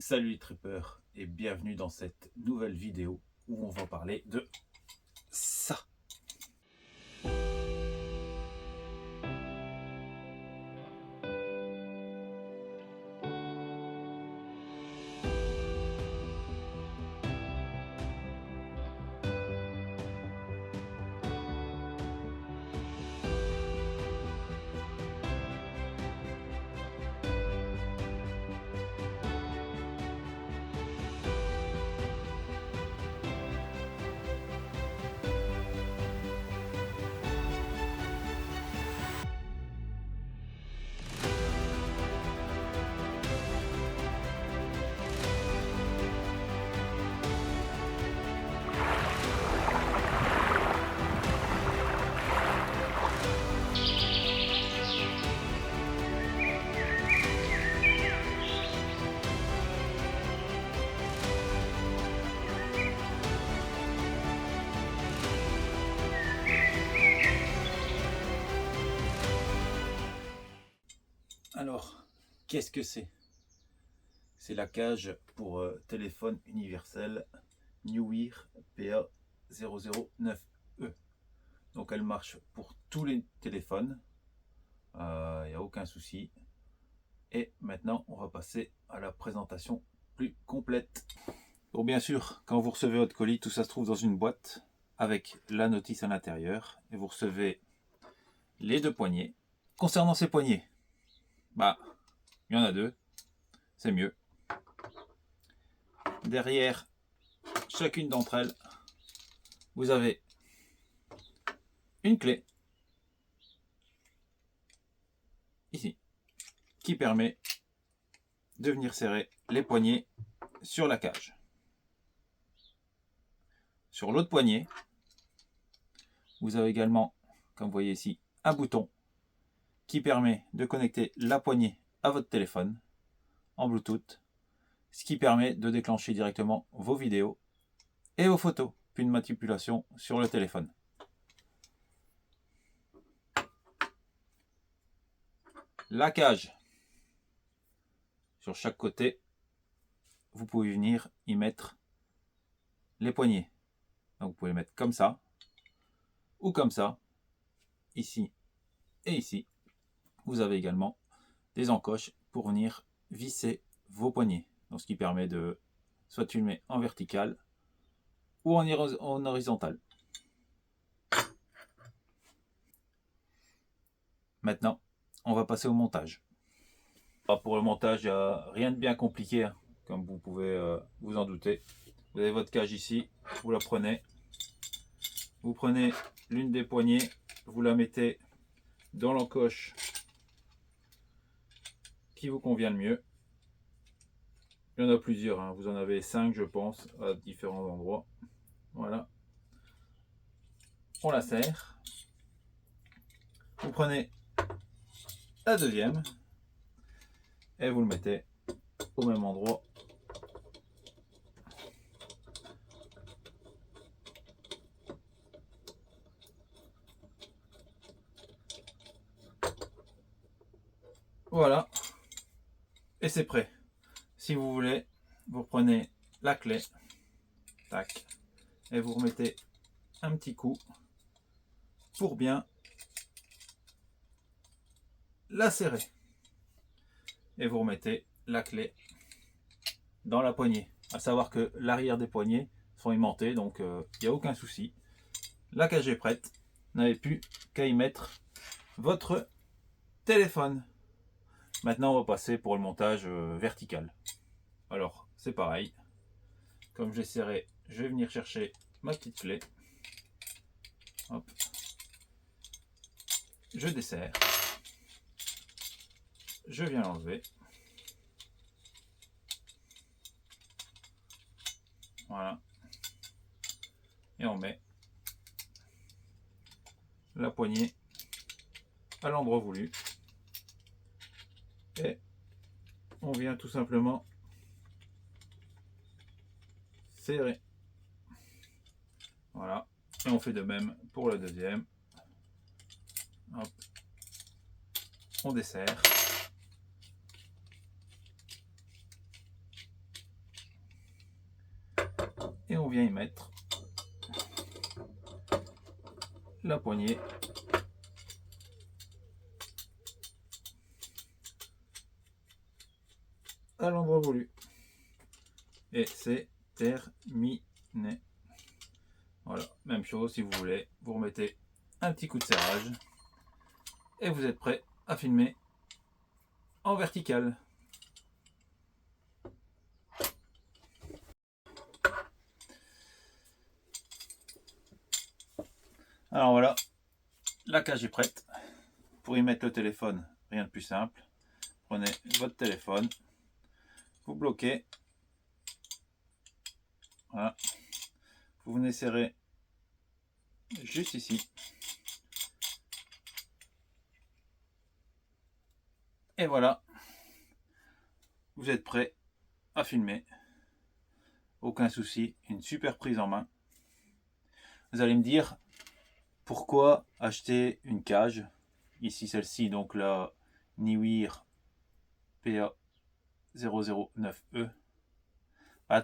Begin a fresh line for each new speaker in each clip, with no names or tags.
Salut les trippers et bienvenue dans cette nouvelle vidéo où on va parler de ça. Alors, qu'est-ce que c'est? C'est la cage pour téléphone universel Newear PA009E. Donc elle marche pour tous les téléphones, il n'y a aucun souci. Et maintenant, on va passer à la présentation plus complète. Bon, bien sûr, quand vous recevez votre colis, tout ça se trouve dans une boîte avec la notice à l'intérieur. Et vous recevez les deux poignées. Concernant ces poignées, il y en a deux, c'est mieux. Derrière chacune d'entre elles, vous avez une clé, ici, qui permet de venir serrer les poignets sur la cage. Sur l'autre poignet, vous avez également, comme vous voyez ici, un bouton qui permet de connecter la poignée à votre téléphone en Bluetooth, ce qui permet de déclencher directement vos vidéos et vos photos, puis une manipulation sur le téléphone. La cage, sur chaque côté, vous pouvez venir y mettre les poignets. Donc vous pouvez les mettre comme ça, ou comme ça, ici et ici. Vous avez également des encoches pour venir visser vos poignets. Donc ce qui permet de soit filmer en vertical ou en horizontal. Maintenant, on va passer au montage. Pour le montage, il n'y a rien de bien compliqué, hein, comme vous pouvez vous en douter. Vous avez votre cage ici, vous la prenez. Vous prenez l'une des poignées, vous la mettez dans l'encoche qui vous convient le mieux. Il y en a plusieurs, hein. Vous en avez 5 je pense, à différents endroits. Voilà. On la serre. Vous prenez la deuxième et vous le mettez au même endroit. Voilà. Et c'est prêt. Si vous voulez, vous prenez la clé, tac, et vous remettez un petit coup pour bien la serrer. Et vous remettez la clé dans la poignée. À savoir que l'arrière des poignets sont aimantés, donc il n'y a aucun souci. La cage est prête. Vous n'avez plus qu'à y mettre votre téléphone. Maintenant, on va passer pour le montage vertical. Alors, c'est pareil. Comme j'ai serré, je vais venir chercher ma petite clé. Hop. Je desserre. Je viens l'enlever. Voilà. Et on met la poignée à l'endroit voulu. Et on vient tout simplement serrer. Voilà. Et on fait de même pour la deuxième. Hop. On dessert. et on vient y mettre la poignée à l'endroit voulu. Et c'est terminé. Voilà, même chose si vous voulez, vous remettez un petit coup de serrage et vous êtes prêt à filmer en vertical. Alors voilà, la cage est prête. Pour y mettre le téléphone, rien de plus simple. Prenez votre téléphone, vous bloquez. Voilà. Vous venez serrer juste ici. Et voilà, vous êtes prêt à filmer. Aucun souci, une super prise en main. Vous allez me dire pourquoi acheter une cage. Ici celle-ci, donc la Niwir PA009E.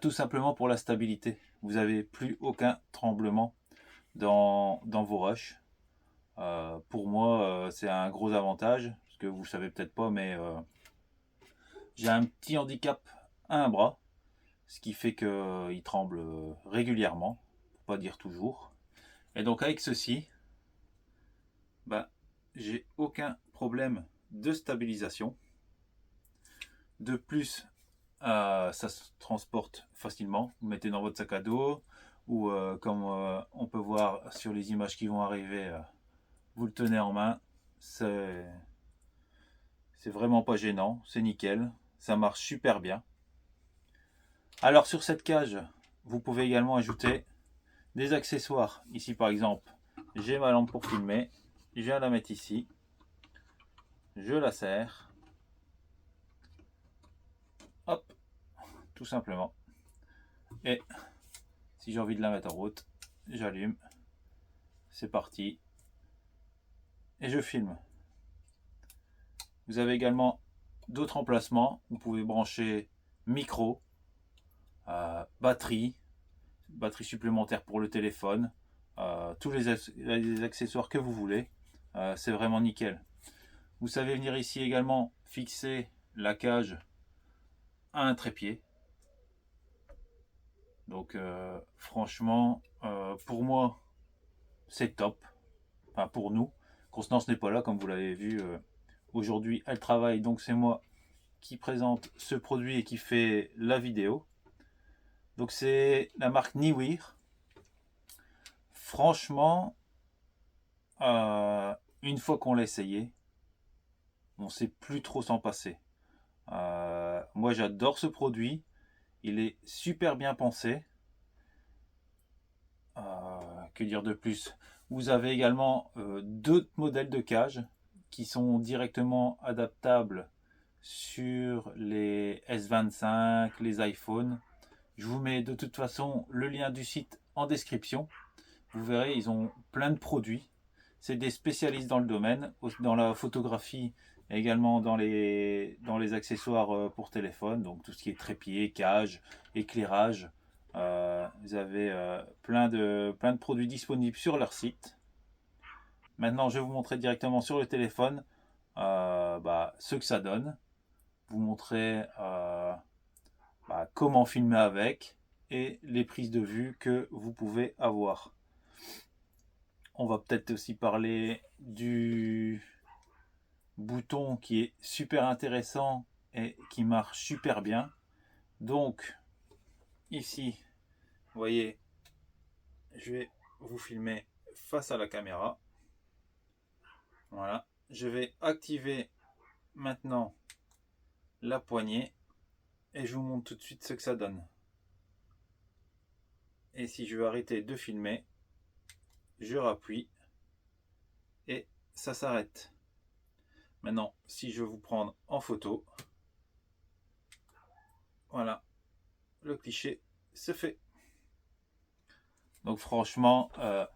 Tout simplement pour la stabilité. Vous n'avez plus aucun tremblement dans vos rushs. Pour moi, c'est un gros avantage, parce que vous ne savez peut-être pas, mais j'ai un petit handicap à un bras, ce qui fait qu'il tremble régulièrement, pour pas dire toujours. Et donc avec ceci, j'ai aucun problème de stabilisation. De plus, ça se transporte facilement. Vous mettez dans votre sac à dos, ou comme on peut voir sur les images qui vont arriver, vous le tenez en main. C'est vraiment pas gênant, c'est nickel, ça marche super bien. Alors sur cette cage, vous pouvez également ajouter des accessoires. Ici par exemple, j'ai ma lampe pour filmer, je viens la mettre ici, je la serre, hop, tout simplement. Et si j'ai envie de la mettre en route, j'allume, c'est parti, et je filme. Vous avez également d'autres emplacements, vous pouvez brancher micro, batterie supplémentaire pour le téléphone, tous les accessoires que vous voulez. C'est vraiment nickel. Vous savez venir ici également fixer la cage à un trépied. Donc franchement, pour moi, c'est top. Enfin pour nous. Constance n'est pas là, comme vous l'avez vu. Aujourd'hui, elle travaille, donc c'est moi qui présente ce produit et qui fait la vidéo. Donc c'est la marque Niwir. Franchement, une fois qu'on l'a essayé, on ne sait plus trop s'en passer. Moi j'adore ce produit, il est super bien pensé. Que dire de plus? Vous avez également deux modèles de cage qui sont directement adaptables sur les S25, les iPhones. Je vous mets de toute façon le lien du site en description. Vous verrez, ils ont plein de produits. C'est des spécialistes dans le domaine, dans la photographie, et également dans les accessoires pour téléphone, donc tout ce qui est trépied, cage, éclairage. Vous avez plein de produits disponibles sur leur site. Maintenant, je vais vous montrer directement sur le téléphone ce que ça donne. Vous montrer comment filmer avec et les prises de vue que vous pouvez avoir. On va peut-être aussi parler du bouton qui est super intéressant et qui marche super bien. Donc ici, vous voyez, je vais vous filmer face à la caméra. Voilà, je vais activer maintenant la poignée et je vous montre tout de suite ce que ça donne. Et si je veux arrêter de filmer, je rappuie et ça s'arrête. Maintenant, si je veux vous prendre en photo, voilà, le cliché se fait. Donc franchement,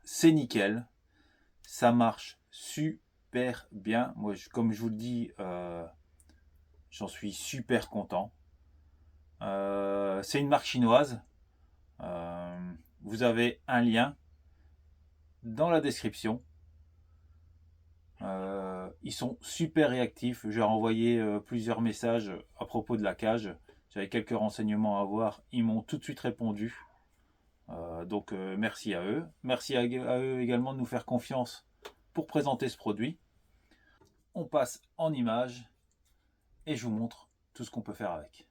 c'est nickel. Ça marche super bien. Moi, comme je vous le dis, j'en suis super content. C'est une marque chinoise. vous avez un lien dans la description. Ils sont super réactifs. J'ai renvoyé plusieurs messages à propos de la cage. J'avais quelques renseignements à avoir. Ils m'ont tout de suite répondu. Donc merci à eux. Merci à eux également de nous faire confiance pour présenter ce produit. On passe en images et je vous montre tout ce qu'on peut faire avec.